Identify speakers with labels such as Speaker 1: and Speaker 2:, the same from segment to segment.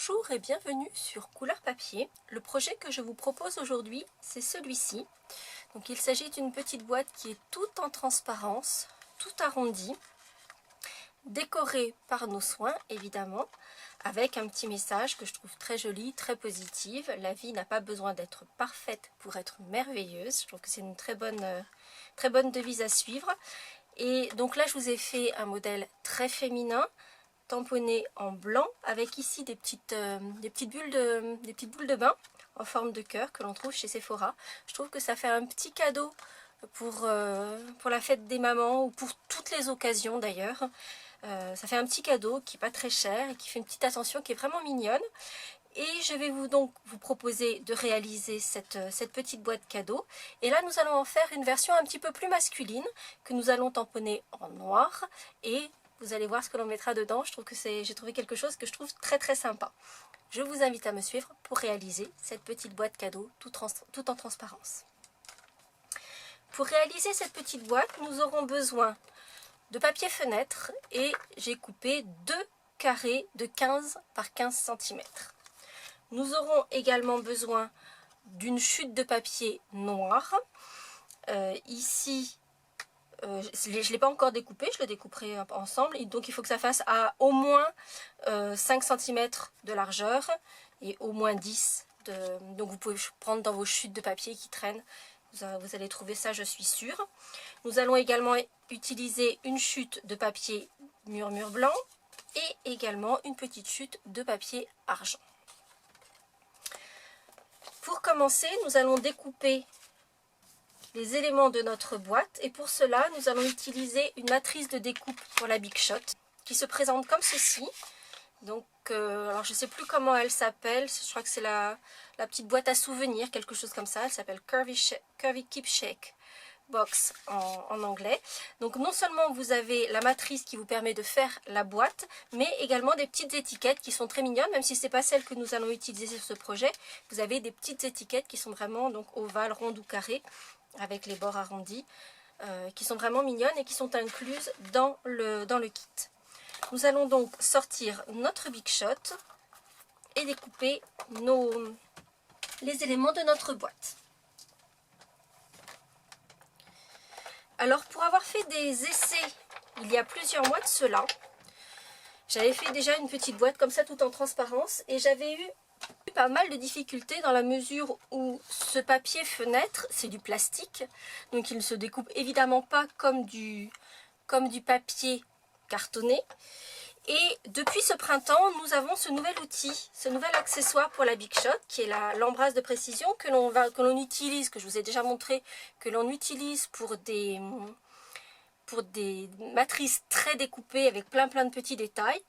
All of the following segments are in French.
Speaker 1: Bonjour et bienvenue sur Couleur Papier. Le projet que je vous propose aujourd'hui, c'est celui-ci. Donc il s'agit d'une petite boîte qui est toute en transparence, tout arrondie, décorée par nos soins évidemment, avec un petit message que je trouve très joli, très positif. La vie n'a pas besoin d'être parfaite pour être merveilleuse. Je trouve que c'est une très bonne devise à suivre. Et donc là, je vous ai fait un modèle très féminin, tamponné en blanc, avec ici des petites boules de bain en forme de cœur que l'on trouve chez Sephora. Je trouve que ça fait un petit cadeau pour la fête des mamans ou pour toutes les occasions d'ailleurs. Ça fait un petit cadeau qui n'est pas très cher et qui fait une petite attention qui est vraiment mignonne. Et je vais vous proposer de réaliser cette petite boîte cadeau. Et là, nous allons en faire une version un petit peu plus masculine que nous allons tamponner en noir. Et vous allez voir ce que l'on mettra dedans. J'ai trouvé quelque chose que je trouve très sympa. Je vous invite à me suivre pour réaliser cette petite boîte cadeau tout en transparence. Pour réaliser cette petite boîte, nous aurons besoin de papier fenêtre et j'ai coupé 2 carrés de 15 par 15 cm. Nous aurons également besoin d'une chute de papier noir. Ici, je ne l'ai pas encore découpé, je le découperai ensemble. Et donc il faut que ça fasse à au moins 5 cm de largeur et au moins 10. Donc vous pouvez prendre dans vos chutes de papier qui traînent. Vous allez trouver ça, je suis sûre. Nous allons également utiliser une chute de papier murmure blanc et également une petite chute de papier argent. Pour commencer, nous allons découper les éléments de notre boîte et pour cela, nous allons utiliser une matrice de découpe pour la Big Shot qui se présente comme ceci. Donc, alors je ne sais plus comment elle s'appelle, je crois que c'est la petite boîte à souvenirs, quelque chose comme ça. Elle s'appelle Curvy Keepsake Box en anglais. Donc non seulement vous avez la matrice qui vous permet de faire la boîte, mais également des petites étiquettes qui sont très mignonnes, même si ce n'est pas celle que nous allons utiliser sur ce projet. Vous avez des petites étiquettes qui sont vraiment donc ovales, rondes ou carrées, avec les bords arrondis, qui sont vraiment mignonnes et qui sont incluses dans le kit. Nous allons donc sortir notre Big Shot et découper les éléments de notre boîte. Alors pour avoir fait des essais il y a plusieurs mois de cela, j'avais fait déjà une petite boîte comme ça tout en transparence et j'avais eu pas mal de difficultés dans la mesure où ce papier fenêtre, c'est du plastique, donc il ne se découpe évidemment pas comme du papier cartonné. Et depuis ce printemps, nous avons ce nouvel outil, ce nouvel accessoire pour la Big Shot, qui est l'embrasse de précision que l'on utilise, que je vous ai déjà montré, que l'on utilise pour des matrices très découpées avec plein de petits détails.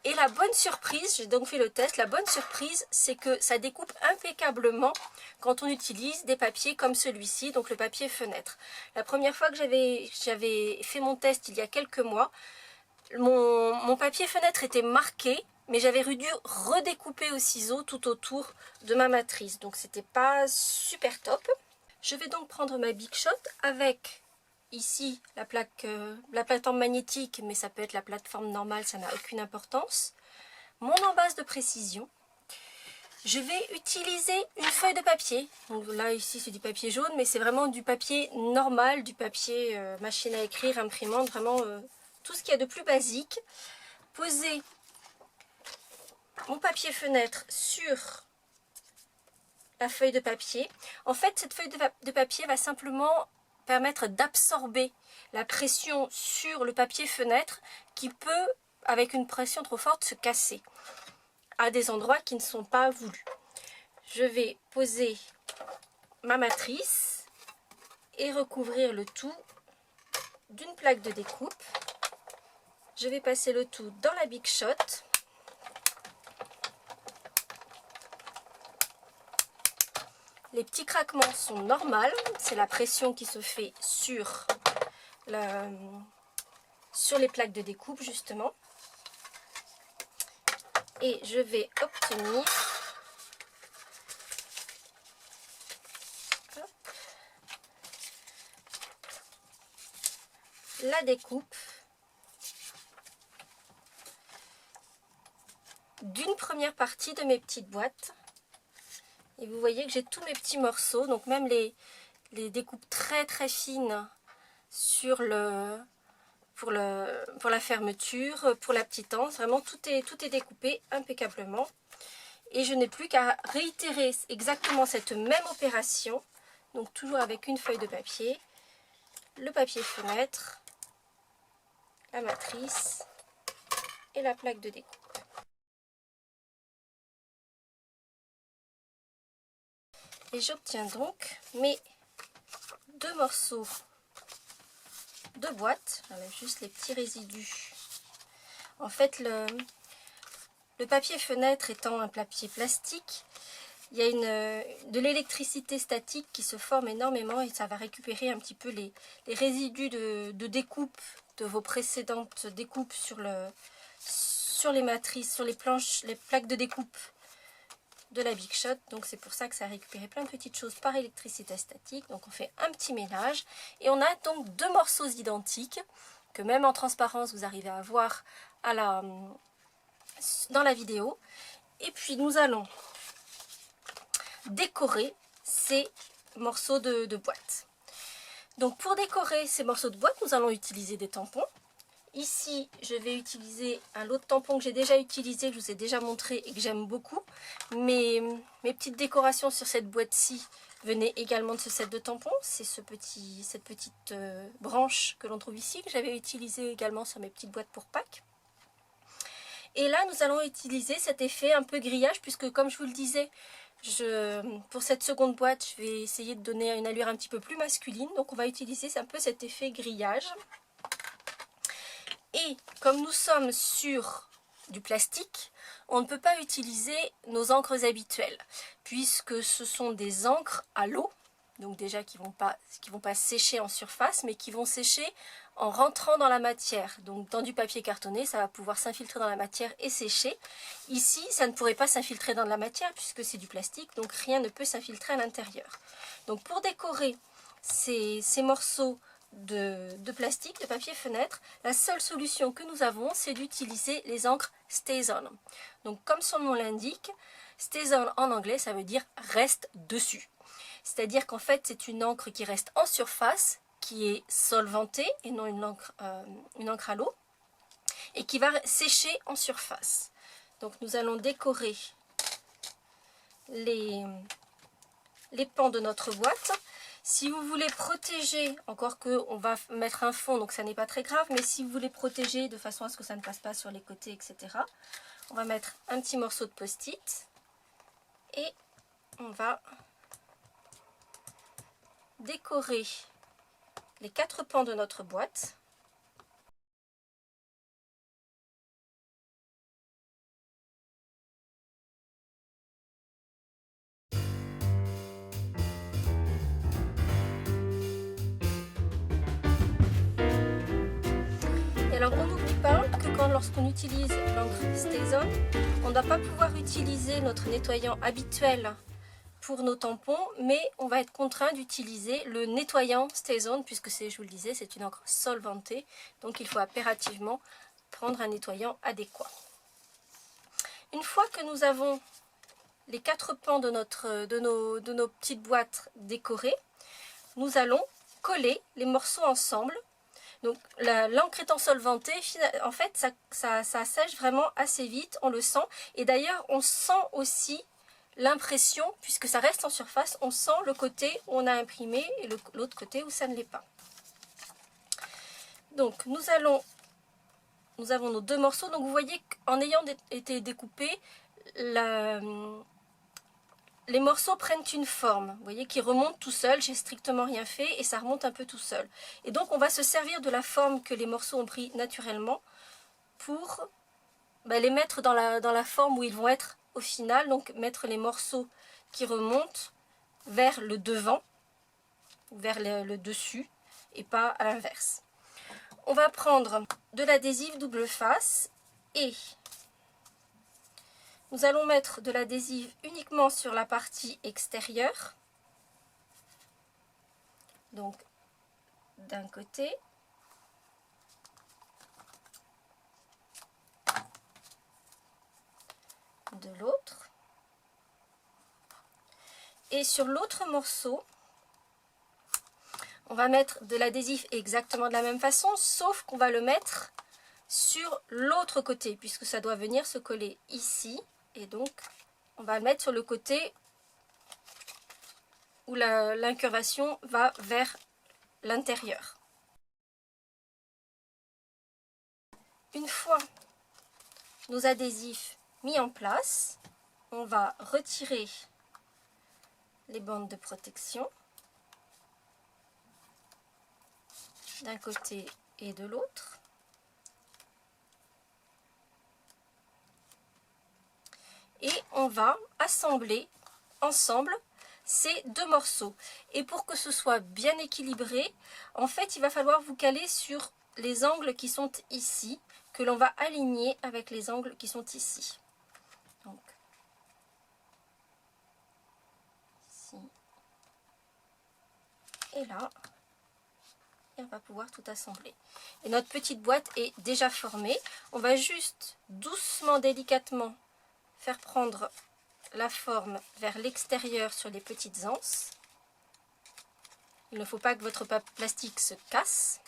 Speaker 1: Et la bonne surprise, j'ai donc fait le test, la bonne surprise, c'est que ça découpe impeccablement quand on utilise des papiers comme celui-ci, donc le papier fenêtre. La première fois que j'avais fait mon test il y a quelques mois, mon papier fenêtre était marqué, mais j'avais dû redécouper au ciseau tout autour de ma matrice. Donc c'était pas super top. Je vais donc prendre ma Big Shot avec ici la plateforme magnétique, mais ça peut être la plateforme normale, ça n'a aucune importance. Mon embrasse de précision. Je vais utiliser une feuille de papier. Donc là ici c'est du papier jaune, mais c'est vraiment du papier normal, du papier machine à écrire, imprimante, vraiment tout ce qu'il y a de plus basique. Poser mon papier fenêtre sur la feuille de papier. En fait, cette feuille de papier va simplement permettre d'absorber la pression sur le papier fenêtre qui peut, avec une pression trop forte, se casser à des endroits qui ne sont pas voulus. Je vais poser ma matrice et recouvrir le tout d'une plaque de découpe. Je vais passer le tout dans la Big Shot. Les petits craquements sont normaux, c'est la pression qui se fait sur les plaques de découpe justement. Et je vais obtenir la découpe d'une première partie de mes petites boîtes. Et vous voyez que j'ai tous mes petits morceaux, donc même les découpes très très fines sur pour la fermeture, pour la petite anse. Vraiment tout est découpé impeccablement. Et je n'ai plus qu'à réitérer exactement cette même opération. Donc toujours avec une feuille de papier, le papier fenêtre, la matrice et la plaque de découpe. Et j'obtiens donc mes deux morceaux de boîte. J'enlève juste les petits résidus. En fait, le papier fenêtre étant un papier plastique, il y a de l'électricité statique qui se forme énormément et ça va récupérer un petit peu les résidus de découpe de vos précédentes découpes sur les matrices, sur les planches, les plaques de découpe de la Big Shot. Donc c'est pour ça que ça a récupéré plein de petites choses par électricité statique. Donc on fait un petit ménage et on a donc deux morceaux identiques que même en transparence vous arrivez à voir dans la vidéo. Et puis nous allons décorer ces morceaux de boîte. Donc pour décorer ces morceaux de boîte, nous allons utiliser des tampons. Ici, je vais utiliser un lot de tampons que j'ai déjà utilisé, que je vous ai déjà montré et que j'aime beaucoup. Mes petites décorations sur cette boîte-ci venaient également de ce set de tampons. C'est cette petite branche que l'on trouve ici, que j'avais utilisée également sur mes petites boîtes pour Pâques. Et là, nous allons utiliser cet effet un peu grillage, puisque comme je vous le disais, pour cette seconde boîte, je vais essayer de donner une allure un petit peu plus masculine. Donc on va utiliser un peu cet effet grillage. Et comme nous sommes sur du plastique, on ne peut pas utiliser nos encres habituelles, puisque ce sont des encres à l'eau, donc déjà qui vont pas sécher en surface, mais qui vont sécher en rentrant dans la matière. Donc dans du papier cartonné, ça va pouvoir s'infiltrer dans la matière et sécher. Ici, ça ne pourrait pas s'infiltrer dans la matière, puisque c'est du plastique, donc rien ne peut s'infiltrer à l'intérieur. Donc pour décorer ces morceaux de plastique, de papier fenêtre, la seule solution que nous avons, c'est d'utiliser les encres StazOn. Donc comme son nom l'indique, StazOn en anglais, ça veut dire reste dessus. C'est-à-dire qu'en fait, c'est une encre qui reste en surface, qui est solvantée et non une encre à l'eau, et qui va sécher en surface. Donc nous allons décorer les pans de notre boîte. Si vous voulez protéger, encore que on va mettre un fond, donc ça n'est pas très grave, mais si vous voulez protéger de façon à ce que ça ne passe pas sur les côtés, etc., on va mettre un petit morceau de post-it et on va décorer les 4 pans de notre boîte. Et alors on n'oublie pas que lorsqu'on utilise l'encre StazOn, on ne va pas pouvoir utiliser notre nettoyant habituel pour nos tampons, mais on va être contraint d'utiliser le nettoyant StazOn, puisque je vous le disais, c'est une encre solvantée, donc il faut impérativement prendre un nettoyant adéquat. Une fois que nous avons les 4 pans de nos petites boîtes décorées, nous allons coller les morceaux ensemble. Donc l'encre étant solvantée, en fait ça sèche vraiment assez vite, on le sent. Et d'ailleurs on sent aussi l'impression, puisque ça reste en surface, on sent le côté où on a imprimé et l'autre côté où ça ne l'est pas. Donc nous avons nos deux morceaux. Donc vous voyez qu'en ayant été découpés, les morceaux prennent une forme, vous voyez, qui remonte tout seul. J'ai strictement rien fait et ça remonte un peu tout seul. Et donc on va se servir de la forme que les morceaux ont pris naturellement pour les mettre dans la forme où ils vont être au final. Donc mettre les morceaux qui remontent vers le devant, vers le dessus et pas à l'inverse. On va prendre de l'adhésif double face et nous allons mettre de l'adhésif uniquement sur la partie extérieure, donc d'un côté, Et sur l'autre morceau, on va mettre de l'adhésif exactement de la même façon, sauf qu'on va le mettre sur l'autre côté, puisque ça doit venir se coller ici. Et donc, on va le mettre sur le côté où l'incurvation va vers l'intérieur. Une fois nos adhésifs mis en place, on va retirer les bandes de protection d'un côté et de l'autre. Et on va assembler ensemble ces deux morceaux. Et pour que ce soit bien équilibré, en fait, il va falloir vous caler sur les angles qui sont ici, que l'on va aligner avec les angles qui sont ici. Donc, ici et là. Et on va pouvoir tout assembler. Et notre petite boîte est déjà formée. On va juste doucement, délicatement faire prendre la forme vers l'extérieur sur les petites anses. Il ne faut pas que votre plastique se casse.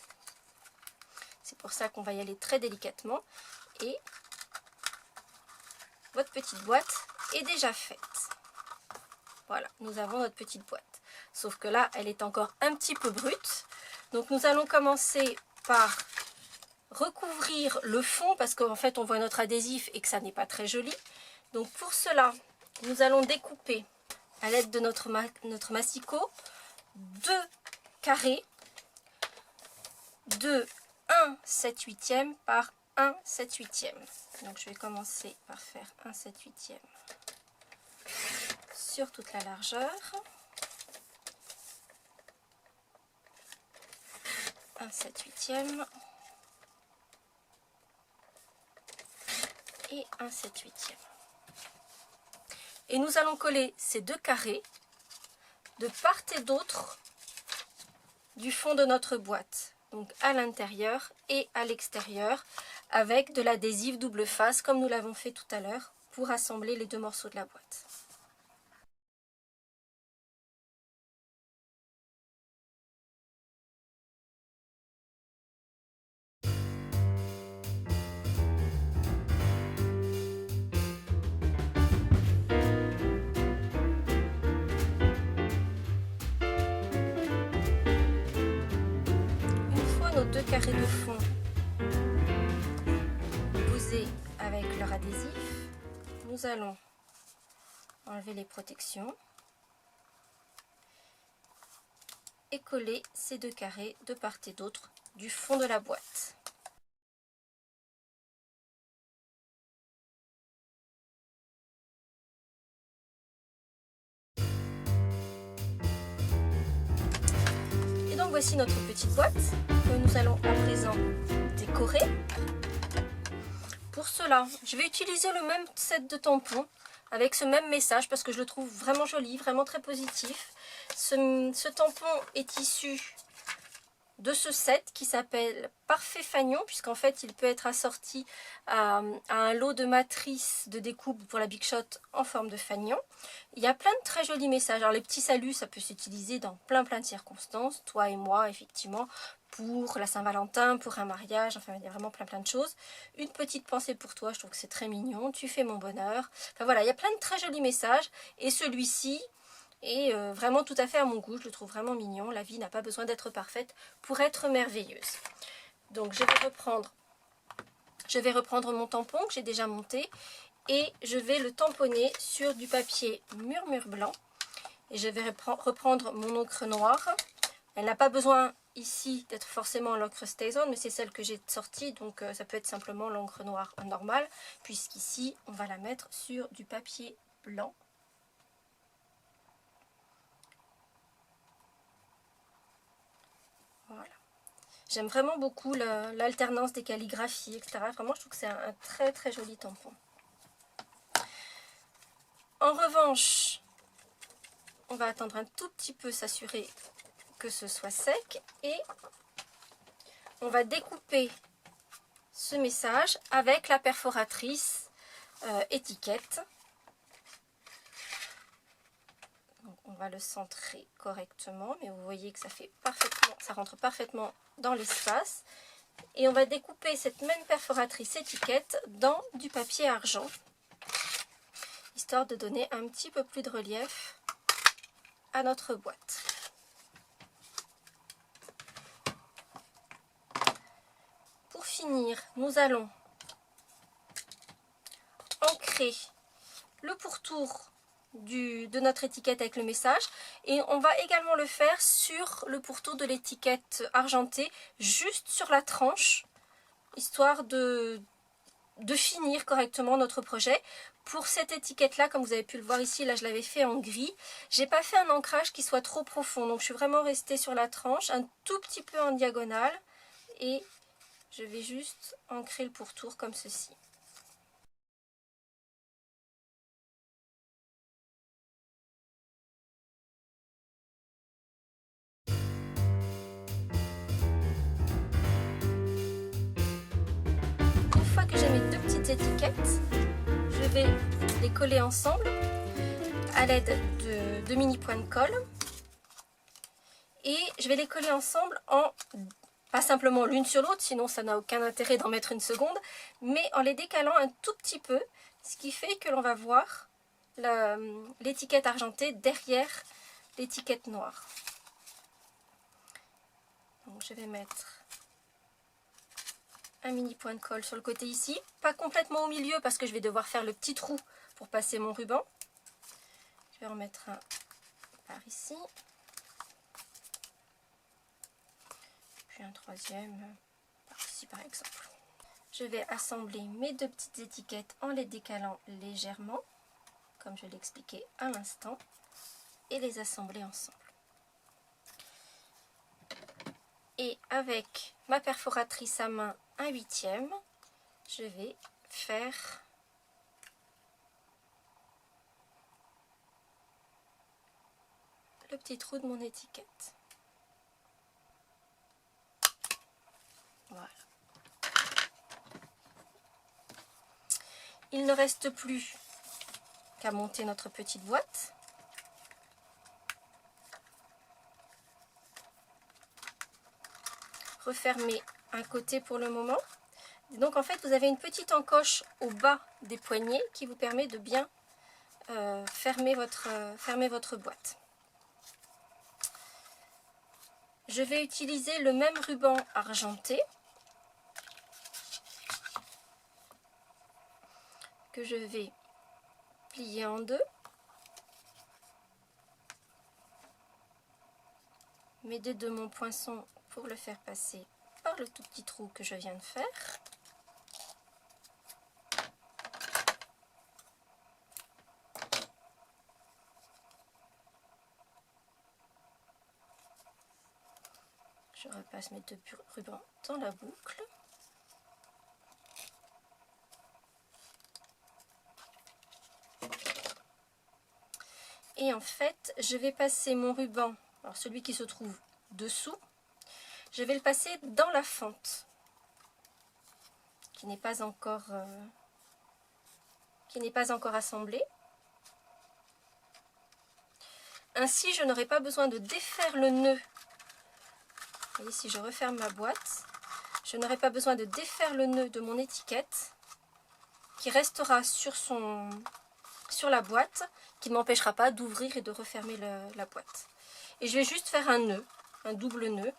Speaker 1: C'est pour ça qu'on va y aller très délicatement. Et votre petite boîte est déjà faite. Voilà, nous avons notre petite boîte. Sauf que là, elle est encore un petit peu brute. Donc nous allons commencer par recouvrir le fond parce qu'en fait on voit notre adhésif et que ça n'est pas très joli. Donc pour cela, nous allons découper à l'aide de notre masticot deux carrés de 1/7/8 par 1/7/8. Donc je vais commencer par faire 1/7/8 sur toute la largeur. 1/7/8 et 1/7/8. Et nous allons coller ces deux carrés de part et d'autre du fond de notre boîte, donc à l'intérieur et à l'extérieur, avec de l'adhésif double face comme nous l'avons fait tout à l'heure pour assembler les deux morceaux de la boîte. Nos deux carrés de fond posés avec leur adhésif, nous allons enlever les protections et coller ces deux carrés de part et d'autre du fond de la boîte. Et donc voici notre petite boîte que nous allons à présent décorer. Pour cela, je vais utiliser le même set de tampons avec ce même message parce que je le trouve vraiment joli, vraiment très positif. Ce tampon est issu de ce set qui s'appelle Parfait Fagnon, puisqu'en fait il peut être assorti à un lot de matrices de découpe pour la Big Shot en forme de fagnon. Il y a plein de très jolis messages. Alors les petits saluts, ça peut s'utiliser dans plein de circonstances, toi et moi effectivement, pour la Saint-Valentin, pour un mariage, enfin il y a vraiment plein de choses. Une petite pensée pour toi, je trouve que c'est très mignon, tu fais mon bonheur. Enfin voilà, il y a plein de très jolis messages et celui-ci et vraiment tout à fait à mon goût, je le trouve vraiment mignon. La vie n'a pas besoin d'être parfaite pour être merveilleuse. Donc je vais reprendre mon tampon que j'ai déjà monté et je vais le tamponner sur du papier murmure blanc. Et je vais reprendre mon encre noire. Elle n'a pas besoin ici d'être forcément l'encre StazOn, mais c'est celle que j'ai sortie, donc ça peut être simplement l'encre noire normale, puisqu'ici on va la mettre sur du papier blanc. Voilà. J'aime vraiment beaucoup l'alternance des calligraphies, etc. Vraiment, je trouve que c'est un très joli tampon. En revanche, on va attendre un tout petit peu, s'assurer que ce soit sec. Et on va découper ce message avec la perforatrice étiquette. Donc, on On va le centrer correctement, mais vous voyez que ça fait parfaitement, ça rentre parfaitement dans l'espace. Et on va découper cette même perforatrice étiquette dans du papier argent, histoire de donner un petit peu plus de relief à notre boîte. Pour finir, nous allons ancrer le pourtour de notre étiquette avec le message, et on va également le faire sur le pourtour de l'étiquette argentée, juste sur la tranche, histoire de finir correctement notre projet. Pour cette étiquette là, comme vous avez pu le voir ici, là je l'avais fait en gris, j'ai pas fait un ancrage qui soit trop profond, donc je suis vraiment restée sur la tranche un tout petit peu en diagonale, et je vais juste ancrer le pourtour comme ceci. Une fois que j'ai mes deux petites étiquettes, je vais les coller ensemble à l'aide de mini points de colle, et je vais les coller ensemble en, pas simplement l'une sur l'autre, sinon ça n'a aucun intérêt d'en mettre une seconde, mais en les décalant un tout petit peu, ce qui fait que l'on va voir l'étiquette argentée derrière l'étiquette noire. Donc je vais mettre un mini point de colle sur le côté ici, pas complètement au milieu parce que je vais devoir faire le petit trou pour passer mon ruban. Je vais en mettre un par ici, puis un troisième par ici par exemple. Je vais assembler mes deux petites étiquettes en les décalant légèrement, comme je l'expliquais à l'instant, et les assembler ensemble. Et avec ma perforatrice à main 1/8, je vais faire le petit trou de mon étiquette. Voilà. Il ne reste plus qu'à monter notre petite boîte. Refermer un côté pour le moment. Donc en fait vous avez une petite encoche au bas des poignets qui vous permet de bien fermer votre boîte. Je vais utiliser le même ruban argenté que je vais plier en deux, m'aider de mon poinçon pour le faire passer par le tout petit trou que je viens de faire. Je repasse mes deux rubans dans la boucle. Et en fait, je vais passer mon ruban, alors celui qui se trouve dessous, je vais le passer dans la fente, qui n'est pas encore assemblée. Ainsi, je n'aurai pas besoin de défaire le nœud. Vous voyez, si je referme ma boîte, je n'aurai pas besoin de défaire le nœud de mon étiquette, qui restera sur la boîte, qui ne m'empêchera pas d'ouvrir et de refermer la boîte. Et je vais juste faire un nœud, un double nœud.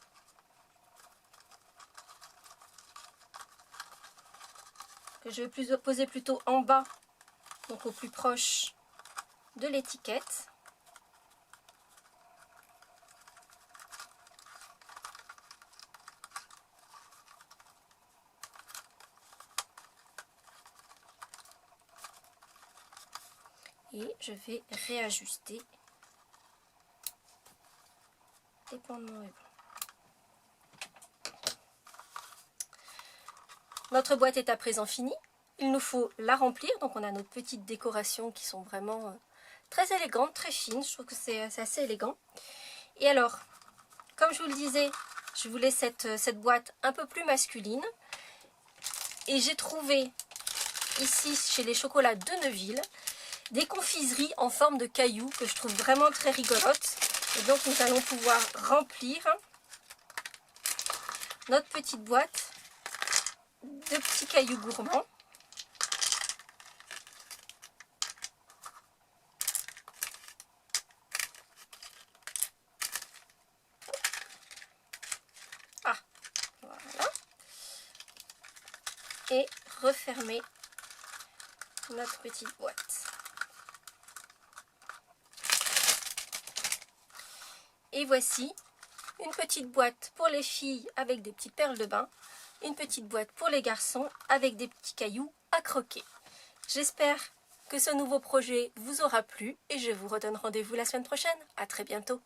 Speaker 1: Que je vais poser plutôt en bas, donc au plus proche de l'étiquette. Et je vais réajuster les points de mon ruban. Notre boîte est à présent finie. Il nous faut la remplir. Donc on a nos petites décorations qui sont vraiment très élégantes, très fines. Je trouve que c'est assez élégant. Et alors, comme je vous le disais, je voulais cette boîte un peu plus masculine. Et j'ai trouvé ici chez les chocolats de Neuville des confiseries en forme de cailloux que je trouve vraiment très rigolotes. Et donc nous allons pouvoir remplir notre petite boîte de petits cailloux gourmands. Ah, voilà. Et refermer notre petite boîte. Et voici une petite boîte pour les filles avec des petites perles de bain, une petite boîte pour les garçons avec des petits cailloux à croquer. J'espère que ce nouveau projet vous aura plu et je vous redonne rendez-vous la semaine prochaine. À très bientôt.